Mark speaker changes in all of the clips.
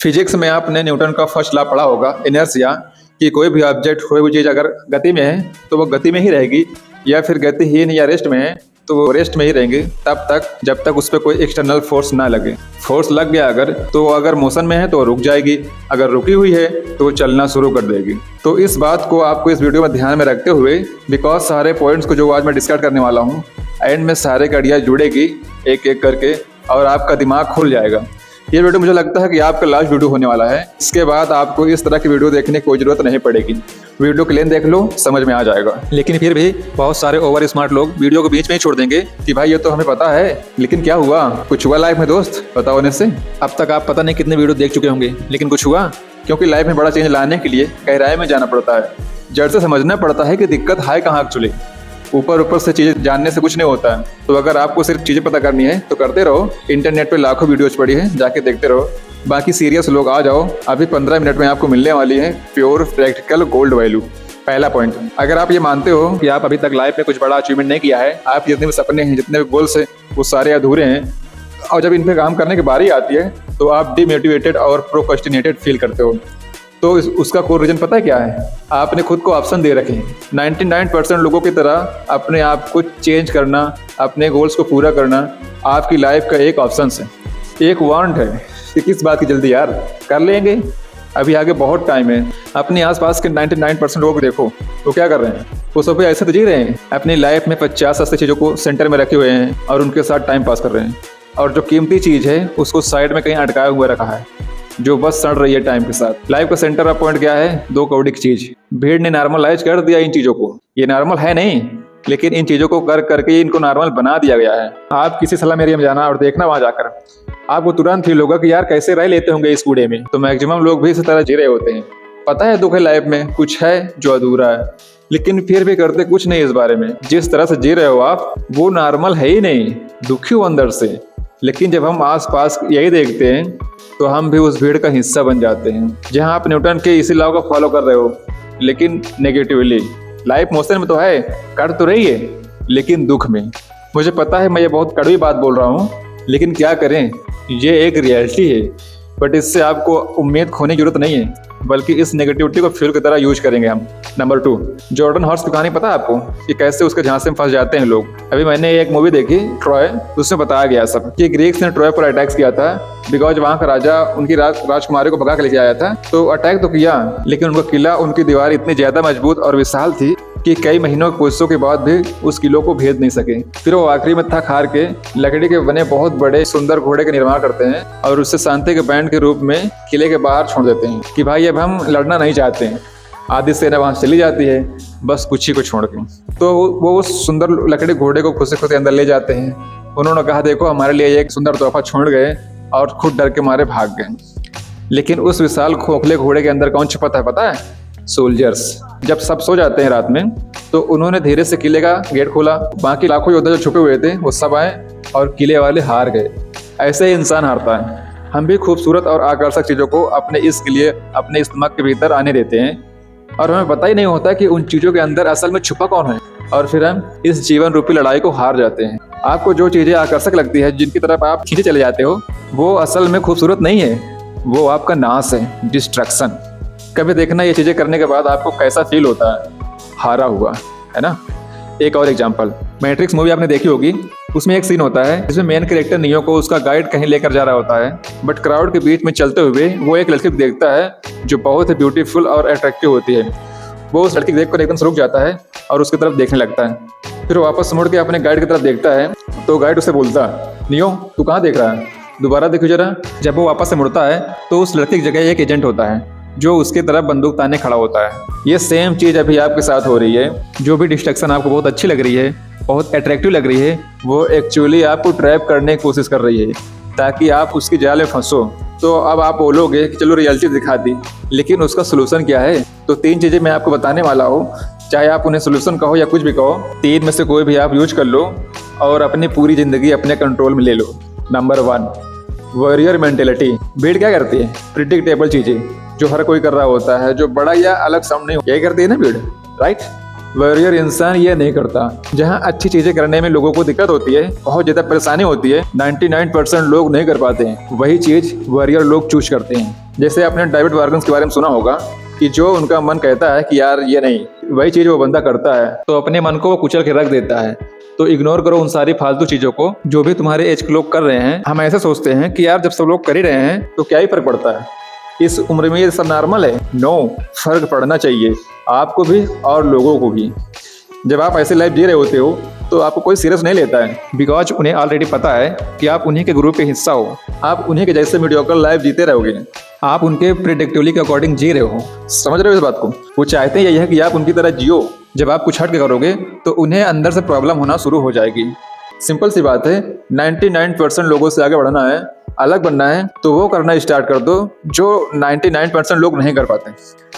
Speaker 1: Physics में आपने Newton का फर्स्ट लॉ पढ़ा होगा, इनर्शिया, कि कोई भी ऑब्जेक्ट कोई भी चीज़ अगर गति में है तो वो गति में ही रहेगी, या फिर गतिहीन या रेस्ट में है तो वो रेस्ट में ही रहेंगे तब तक जब तक उस पर कोई एक्सटर्नल फोर्स ना लगे। फोर्स लग गया अगर मोशन में है तो रुक जाएगी, अगर रुकी हुई है तो वो चलना शुरू कर देगी। तो इस बात को आपको इस वीडियो में ध्यान में रखते हुए, बिकॉज सारे पॉइंट्स को जो आज मैं डिस्कस करने वाला हूँ, एंड में सारे कड़ियाँ जुड़ेगी एक एक करके और आपका दिमाग खुल जाएगा। ये वीडियो मुझे लगता है कि आपका लास्ट वीडियो होने वाला है। इसके बाद आपको इस तरह की वीडियो देखने की कोई ज़रूरत नहीं पड़ेगी। वीडियो क्लीन देख लो, समझ में आ जाएगा। लेकिन फिर भी बहुत सारे ओवर स्मार्ट लोग वीडियो को बीच में ही छोड़ देंगे कि भाई ये तो हमें पता है, लेकिन क्या हुआ? कुछ हुआ लाइफ में दोस्त? पता होने से अब तक आप पता नहीं कितने वीडियो देख चुके होंगे, लेकिन कुछ हुआ? क्योंकि लाइफ में बड़ा चेंज लाने के लिए गहराई में जाना पड़ता है, जड़ से समझना पड़ता है कि दिक्कत है कहाँ एक्चुअली। ऊपर से चीज़ें जानने से कुछ नहीं होता है। तो अगर आपको सिर्फ चीज़ें पता करनी है तो करते रहो। इंटरनेट पे लाखों वीडियोज पड़ी है, जाके देखते रहो। बाकी सीरियस लोग आ जाओ, अभी 15 मिनट में आपको मिलने वाली है प्योर प्रैक्टिकल गोल्ड वैल्यू। पहला पॉइंट, अगर आप ये मानते हो कि आप अभी तक लाइफ में कुछ बड़ा अचीवमेंट नहीं किया है, आप जितने भी सपने हैं, जितने भी गोल्स हैं, वो सारे अधूरे हैं, और जब इन पर काम करने की बारी आती है तो आप डिमोटिवेटेड और प्रोक्रेस्टिनेटेड फील करते हो। तो उसका कोई रीज़न पता है क्या है? आपने खुद को ऑप्शन दे रखे हैं। 99% लोगों की तरह अपने आप को चेंज करना, अपने गोल्स को पूरा करना आपकी लाइफ का एक ऑप्शन है, एक वांट है कि किस बात की जल्दी यार, कर लेंगे, अभी आगे बहुत टाइम है। अपने आसपास के 99% लोग देखो, वो क्या कर रहे हैं? वो सब ऐसे तो जी रहे हैं, अपनी लाइफ में 50-80 चीज़ों को सेंटर में रखे हुए हैं और उनके साथ टाइम पास कर रहे हैं, और जो कीमती चीज़ है उसको साइड में कहीं अटकाया हुआ रखा है, जो बस सड़ रही है टाइम के साथ। लाइफ का सेंटर ऑफ पॉइंट क्या है? 2 कौड़ी की चीज। भीड़ ने नॉर्मलाइज कर दिया इन चीजों को। ये नॉर्मल है नहीं, लेकिन इन चीजों को कर करके इनको नॉर्मल बना दिया गया है। आप किसी सलाम एरिया में जाना और देखना, वहां जाकर आपको तुरंत फील होगा कि यार कैसे रह लेते होंगे इस कूड़े में। तो मैक्सिमम लोग भी इसी तरह जी रहे होते हैं। पता है दुख है लाइफ में, कुछ है जो अधूरा है, लेकिन फिर भी करते कुछ नहीं इस बारे में। जिस तरह से जी रहे हो आप, वो नॉर्मल है ही नहीं, दुखी हो अंदर से। लेकिन जब हम आस पास यही देखते हैं तो हम भी उस भीड़ का हिस्सा बन जाते हैं। जहां आप न्यूटन के इसी लॉ को फॉलो कर रहे हो, लेकिन नेगेटिवली। लाइफ मोशन में तो है, कर तो रही है, लेकिन दुख में। मुझे पता है मैं ये बहुत कड़वी बात बोल रहा हूँ, लेकिन क्या करें, ये एक रियलिटी है। बट इससे आपको उम्मीद खोने की जरूरत नहीं है, बल्कि इस नेगेटिविटी को फ्यूल की तरह यूज करेंगे हम। नंबर 2, जॉर्डन हॉर्स की कहानी पता है आपको कि कैसे उसके झांसे में फंस जाते हैं लोग? अभी मैंने एक मूवी देखी ट्रॉय, उसमें बताया गया सब कि ग्रीक्स ने ट्रॉय पर अटैक किया था, बिकॉज वहाँ का राजा उनकी राजकुमारी को भगा के लेके आया था। तो अटैक तो किया, लेकिन उनका किला, उनकी दीवार इतनी ज्यादा मजबूत और विशाल थी कि कई महीनों की कोशिशों के बाद भी उस किलो को भेद नहीं सके। फिर वो आखिरी में थक हार के लकड़ी के बने बहुत बड़े सुंदर घोड़े का निर्माण करते हैं और उससे शांति के बैंड के रूप में किले के बाहर छोड़ देते हैं कि भाई अब हम लड़ना नहीं चाहते हैं। आधी सेना वहां चली जाती है, बस कुछ ही को छोड़ के। तो वो उस सुंदर लकड़ी घोड़े को खुशी खुशी अंदर ले जाते हैं। उन्होंने कहा देखो हमारे लिए एक सुंदर तोहफा छोड़ गए, और खुद डर के मारे भाग गए। लेकिन उस विशाल खोखले घोड़े के अंदर कौन छुपा था पता है? सोल्जर्स। जब सब सो जाते हैं रात में, तो उन्होंने धीरे से किले का गेट खोला। बाकी लाखों योद्धा जो छुपे हुए थे वो सब आए और किले वाले हार गए। ऐसे ही इंसान हारता है। हम भी खूबसूरत और आकर्षक चीज़ों को अपने इश्क के लिए अपने दिमाग के भीतर आने देते हैं, और हमें पता ही नहीं होता कि उन चीज़ों के अंदर असल में छुपा कौन है, और फिर हम इस जीवन रूपी लड़ाई को हार जाते हैं। आपको जो चीज़ें आकर्षक लगती है, जिनकी तरफ आप खींचे चले जाते हो, वो असल में खूबसूरत नहीं है, वो आपका नाश है, डिस्ट्रैक्शन। कभी देखना ये चीज़ें करने के बाद आपको कैसा फील होता है, हारा हुआ, है ना। एक और एग्जांपल, मैट्रिक्स मूवी आपने देखी होगी। उसमें एक सीन होता है जिसमें मेन कैरेक्टर नियो को उसका गाइड कहीं लेकर जा रहा होता है, बट क्राउड के बीच में चलते हुए वो एक लड़की को देखता है जो बहुत ही ब्यूटीफुल और अट्रैक्टिव होती है। वो उस लड़की को देखकर एकदम से रुक जाता है और उसकी तरफ देखने लगता है। फिर वो वापस मुड़ के अपने गाइड की तरफ देखता है, तो गाइड उसे बोलता है, नियो तू कहाँ देख रहा है, दोबारा देखो जरा। जब वो वापस से मुड़ता है तो उस लड़की की जगह एक एजेंट होता है जो उसकी तरफ बंदूक ताने खड़ा होता है। ये सेम चीज़ अभी आपके साथ हो रही है। जो भी डिस्ट्रैक्शन आपको बहुत अच्छी लग रही है, बहुत अट्रैक्टिव लग रही है, वो एक्चुअली आपको ट्रैप करने की कोशिश कर रही है ताकि आप उसकी जाल में फंसो। तो अब आप बोलोगे कि चलो रियलिटी दिखा दी, लेकिन उसका सोल्यूशन क्या है? तो 3 चीज़ें मैं आपको बताने वाला हूँ, चाहे आप उन्हें सोल्यूशन कहो या कुछ भी कहो, 3 में से कोई भी आप यूज कर लो और अपनी पूरी ज़िंदगी अपने कंट्रोल में ले लो। Number 1, warrior mentality. भीड़ क्या करती है? प्रिडिक्टेबल चीज़ें जो हर कोई कर रहा होता है, जो बड़ा या अलग साउंड नहीं, यही करती है ना भीड़, राइट। वॉरियर इंसान ये नहीं करता। जहाँ अच्छी चीजें करने में लोगों को दिक्कत होती है, बहुत ज्यादा परेशानी होती है, 99% लोग नहीं कर पाते हैं, वही चीज वॉरियर लोग चूज करते हैं। जैसे आपने डेविड वार्गन्स के बारे में सुना होगा कि जो उनका मन कहता है कि यार ये नहीं, वही चीज वो बंदा करता है, तो अपने मन को वो कुचल के रख देता है। तो इग्नोर करो उन सारी फालतू चीजों को जो भी तुम्हारे एज के लोग कर रहे हैं। हम ऐसे सोचते हैं कि यार जब सब लोग कर ही रहे हैं तो क्या ही फर्क पड़ता है, इस उम्र में ये सब नॉर्मल है। नो, फर्क पड़ना चाहिए आपको भी और लोगों को भी। जब आप ऐसे लाइफ जी रहे होते हो तो आपको कोई सीरियस नहीं लेता है, बिकॉज उन्हें ऑलरेडी पता है कि आप उन्हीं के ग्रुप के हिस्सा हो। आप उन्हीं के जैसे मीडियोकर लाइफ जीते रहोगे, आप उनके प्रेडिक्टिवली के अकॉर्डिंग जी रहे हो। समझ रहे हो इस बात को? वो चाहते हैं यही है कि आप उनकी तरह जियो। जब आप कुछ हट के करोगे तो उन्हें अंदर से प्रॉब्लम होना शुरू हो जाएगी। सिंपल सी बात है, 99% लोगों से आगे बढ़ना है, अलग बनना है, तो वो करना स्टार्ट कर दो जो 99% लोग नहीं कर पाते।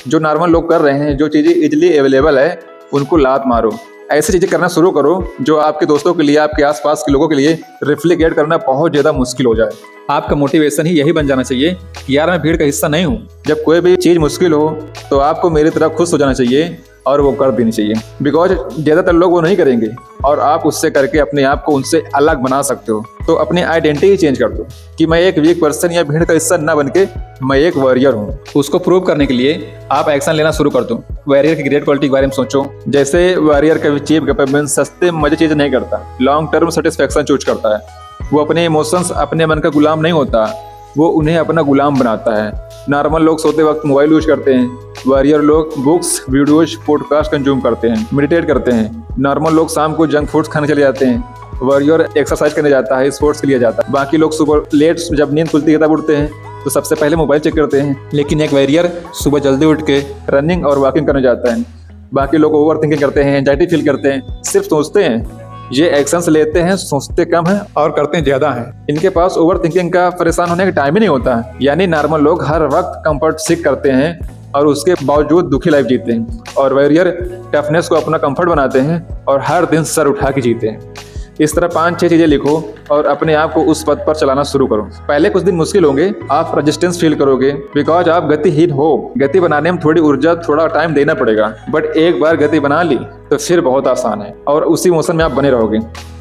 Speaker 1: जो नॉर्मल लोग कर रहे हैं, जो चीज़ें इजीली अवेलेबल है, उनको लात मारो। ऐसी चीज़ें करना शुरू करो जो आपके दोस्तों के लिए, आपके आसपास के लोगों के लिए रिफ्लिकेट करना बहुत ज़्यादा मुश्किल हो जाए। आपका मोटिवेशन ही यही बन जाना चाहिए कि यार मैं भीड़ का हिस्सा नहीं हूँ। जब कोई भी चीज़ मुश्किल हो तो आपको मेरी तरह खुश हो जाना चाहिए और वो कर देनी चाहिए, बिकॉज ज़्यादातर लोग वो नहीं करेंगे और आप उससे करके अपने आप को उनसे अलग बना सकते हो। तो अपनी आइडेंटिटी चेंज कर दो कि मैं एक वीक पर्सन या भीड़ का हिस्सा ना बन के मैं एक वॉरियर हूँ। उसको प्रूव करने के लिए आप एक्शन लेना शुरू कर दो। वॉरियर की ग्रेट क्वालिटी के बारे में सोचो। जैसे वॉरियर का चीफ गवर्नमेंट सस्ते मजे चीज़ नहीं करता, लॉन्ग टर्म सेटिस्फेक्शन चूज करता है। वो अपने इमोशंस, अपने मन का गुलाम नहीं होता, वो उन्हें अपना गुलाम बनाता है। नॉर्मल लोग सोते वक्त मोबाइल यूज करते हैं, वॉरियर लोग बुक्स, वीडियोज, पॉडकास्ट कंज्यूम करते हैं, मेडिटेट करते हैं। नॉर्मल लोग शाम को जंक फूड्स खाने चले जाते हैं, वॉरियर एक्सरसाइज करने जाता है, स्पोर्ट्स के लिए जाता है। बाकी लोग सुबह लेट जब नींद खुलती है तब उठते हैं तो सबसे पहले मोबाइल चेक करते हैं, लेकिन एक वॉरियर सुबह जल्दी उठ के रनिंग और वॉकिंग करने जाता है। बाकी लोग ओवर थिंकिंग करते हैं, एंजाइटी फील करते हैं, सिर्फ सोचते हैं। ये एक्शंस लेते हैं, सोचते कम है और करते हैं ज्यादा है। इनके पास ओवर थिंकिंग का परेशान होने का टाइम ही नहीं होता है। यानी नॉर्मल लोग हर वक्त कंफर्ट सीख करते हैं और उसके बावजूद दुखी लाइफ जीते हैं, और वॉरियर टफनेस को अपना कंफर्ट बनाते हैं और हर दिन सर उठा के जीते हैं। इस तरह 5-6 चीजें लिखो और अपने आप को उस पथ पर चलाना शुरू करो। पहले कुछ दिन मुश्किल होंगे, आप रेजिस्टेंस फील करोगे, बिकॉज आप गतिहीन हो। गति बनाने में थोड़ी ऊर्जा, थोड़ा टाइम देना पड़ेगा, बट एक बार गति बना ली तो फिर बहुत आसान है और उसी मोशन में आप बने रहोगे।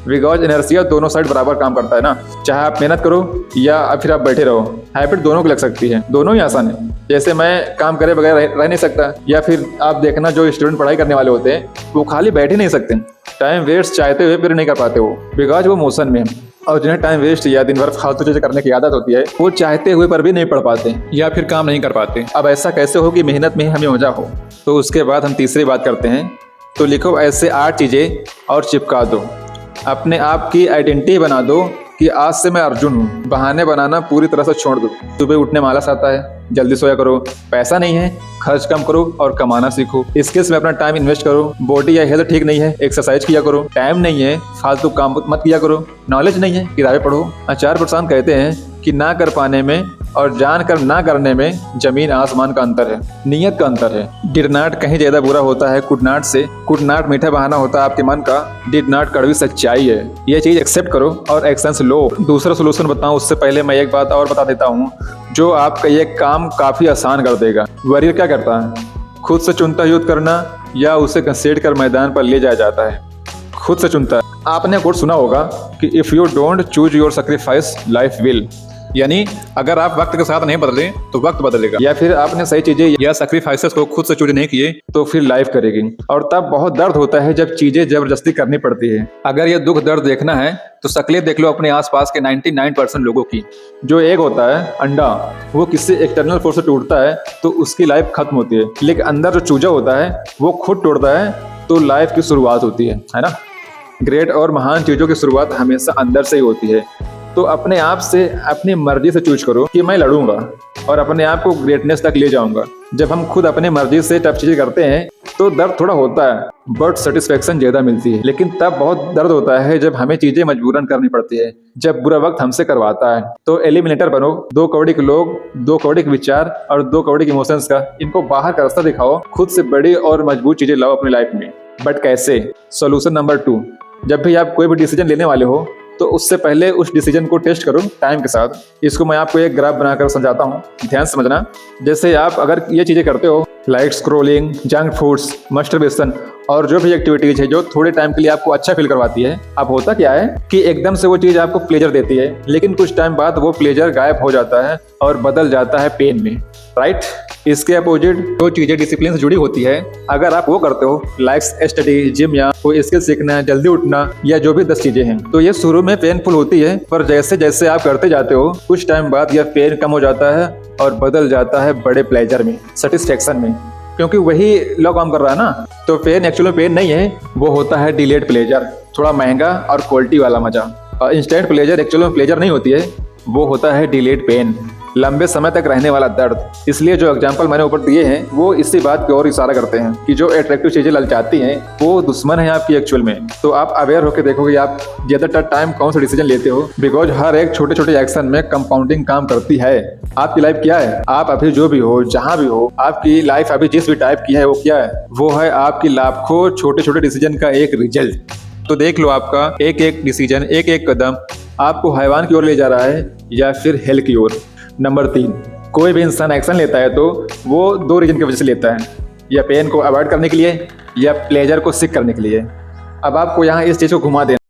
Speaker 1: बिकॉज इनर्शिया दोनों साइड बराबर काम करता है ना, चाहे आप मेहनत करो या फिर आप बैठे रहो, हैबिट दोनों की लग सकती है, दोनों ही आसान है। जैसे मैं काम करे बगैर रह नहीं सकता, या फिर आप देखना जो स्टूडेंट पढ़ाई करने वाले होते हैं वो खाली बैठ ही नहीं सकते, टाइम वेस्ट चाहते हुए फिर नहीं कर पाते वो, बिकॉज वो मोशन में। और जिन्हें टाइम वेस्ट या दिन भर फालतू चीजें करने की आदत होती है, वो चाहते हुए पर भी नहीं पढ़ पाते या फिर काम नहीं कर पाते। अब ऐसा कैसे हो कि मेहनत में ही हमें मजा हो? तो उसके बाद हम तीसरी बात करते हैं। तो लिखो ऐसे 8 चीजें और चिपका दो। अपने आप की आइडेंटिटी बना दो कि आज से मैं अर्जुन हूँ। बहाने बनाना पूरी तरह से छोड़ दो। सुबह उठने में आलस आता है, जल्दी सोया करो। पैसा नहीं है, खर्च कम करो और कमाना सीखो। स्किल्स में अपना टाइम इन्वेस्ट करो। बॉडी या हेल्थ ठीक नहीं है, एक्सरसाइज किया करो। टाइम नहीं है, फालतू काम मत किया करो। नॉलेज नहीं है, किताबें पढ़ो। आचार्य प्रशांत कहते हैं कि ना कर पाने में और जानकर ना करने में जमीन आसमान का अंतर है, नियत का अंतर है। डिड नॉट कहीं ज्यादा बुरा होता है कुड नॉट से। कुड नॉट मीठा बहाना होता है आपके मन का, डिड नॉट कड़वी सच्चाई है। ये चीज एक्सेप्ट करो और एक्शंस लो। दूसरा सोल्यूशन बताऊं उससे पहले मैं एक बात और बता देता हूँ जो आपका ये काम काफी आसान कर देगा। वॉरियर क्या करता है? खुद से चुनता युद्ध करना या उसे घसीट कर मैदान पर ले जाया जाता है? खुद से चुनता है। आपने कोट सुना होगा कि if you don't choose your sacrifice life will, यानी अगर आप वक्त के साथ नहीं बदले तो वक्त बदलेगा। या फिर आपने सही चीजें या सैक्रिफाइसेस को खुद से चूज नहीं किए तो फिर लाइफ करेगी। और तब बहुत दर्द होता है जब चीजें जबरदस्ती करनी पड़ती है। अगर ये दुख दर्द देखना है तो शक्लें देख लो अपने आसपास के 99% लोगों की। जो एग होता है, अंडा, वो किसी एक्सटर्नल फोर्स से टूटता है तो उसकी लाइफ खत्म होती है, लेकिन अंदर जो चूजा होता है वो खुद टूटता है तो लाइफ की शुरुआत होती है ना। ग्रेट और महान चीजों की शुरुआत हमेशा अंदर से ही होती है। तो अपने आप से अपनी मर्जी से चूज करो कि मैं लड़ूंगा और अपने आप को ग्रेटनेस तक ले जाऊंगा। जब हम खुद अपनी मर्जी से टफ चीजें करते हैं तो दर्द थोड़ा होता है बट सेटिस्फेक्शन ज्यादा मिलती है। लेकिन तब बहुत दर्द होता है जब हमें चीजें मजबूरन करनी पड़ती है, जब बुरा वक्त हमसे करवाता है। तो एलिमिनेटर बनो। 2 कौड़ी के लोग, 2 कौड़ी के विचार और 2 कौड़ी के इमोशंस का, इनको बाहर का रास्ता दिखाओ। खुद से बड़ी और मजबूत चीजें लाओ अपनी लाइफ में। बट कैसे? सॉल्यूशन नंबर 2, जब भी आप कोई भी डिसीजन लेने वाले हो तो उससे पहले उस डिसीजन को टेस्ट करो टाइम के साथ। इसको मैं आपको एक ग्राफ बनाकर समझाता हूँ, ध्यान से समझना। जैसे आप अगर ये चीज़ें करते हो, like scrolling, junk foods, masturbation और जो भी एक्टिविटीज है जो थोड़े टाइम के लिए आपको अच्छा फील करवाती है, अब होता क्या है कि एकदम से वो चीज़ आपको प्लेजर देती है, लेकिन कुछ टाइम बाद वो प्लेजर गायब हो जाता है और बदल जाता है पेन में, राइट। इसके अपोजिट जो चीज़ें डिसिप्लिन से जुड़ी होती है, अगर आप वो करते हो, लाइक स्टडी, जिम या कोई स्किल सीखना, जल्दी उठना या जो भी 10 चीजें हैं, तो ये शुरू में पेनफुल होती है, पर जैसे जैसे आप करते जाते हो कुछ टाइम बाद यह पेन कम हो जाता है और बदल जाता है बड़े प्लेजर में, सेटिस्फेक्शन में, क्योंकि वही लो काम कर रहा है ना। तो पेन एक्चुअली में पेन नहीं है, वो होता है डिलेड प्लेजर, थोड़ा महंगा और क्वालिटी वाला मजा। इंस्टेंट प्लेजर एक्चुअली में प्लेजर नहीं होती है, वो होता है डिलेड पेन, लंबे समय तक रहने वाला दर्द। इसलिए जो एग्जाम्पल मैंने ऊपर दिए हैं वो इसी बात की ओर इशारा करते हैं कि जो अट्रैक्टिव चीजें ललचाती हैं वो दुश्मन है आपकी एक्चुअल में। तो आप अवेयर होकर देखोगे आप ज्यादातर टाइम कौन सा डिसीजन लेते हो, बिकॉज हर एक छोटे छोटे एक्शन में कंपाउंडिंग काम करती है। आपकी लाइफ क्या है, आप अभी जो भी हो, जहाँ भी हो, आपकी लाइफ अभी जिस भी टाइप की है वो क्या है, वो है आपकी लाखों छोटे छोटे डिसीजन का एक रिजल्ट। तो देख लो आपका एक एक डिसीजन, एक एक कदम आपको हैवान की ओर ले जा रहा है या फिर हेल की ओर। नंबर 3, कोई भी इंसान एक्शन लेता है तो वो 2 रीजन की वजह से लेता है, या पेन को अवॉइड करने के लिए या प्लेजर को सीख करने के लिए। अब आपको यहाँ इस चीज़ को घुमा देना